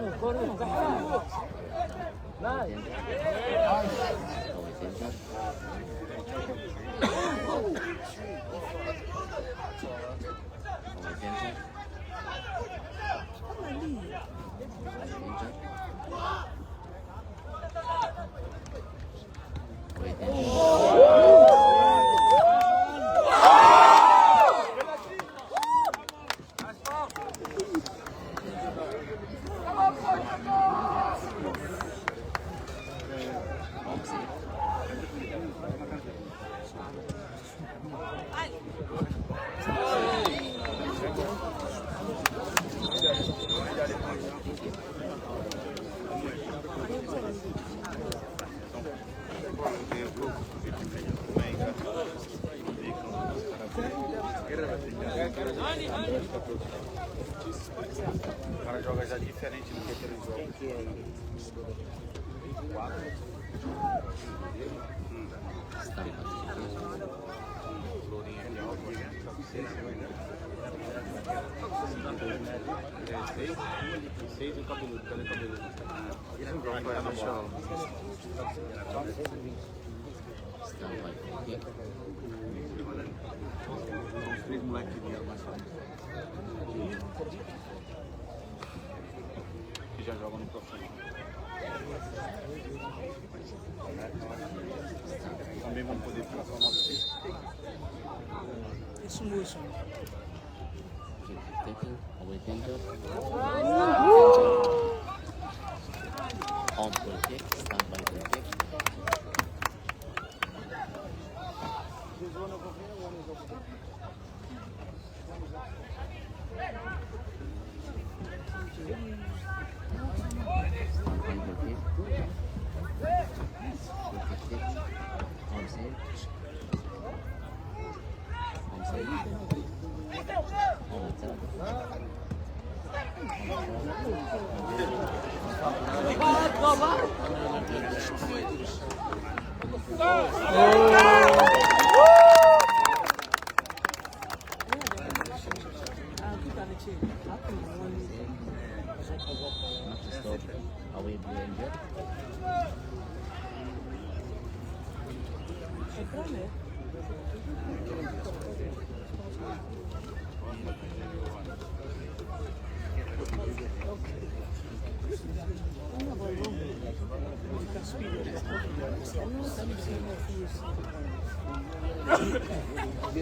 O cara joga já diferente do que aquele jogo. Lourinho aqui alto, né? 6 e o cabeludo, cadê o cabeludo? Esse jogo vai no chão. Os 3 moleques que vieram mais fácil. Que já jogam no profissional. Também vão poder ficar só no filho. Isso mesmo. On goal kick, stand by goal kick. Are we being good? Yes.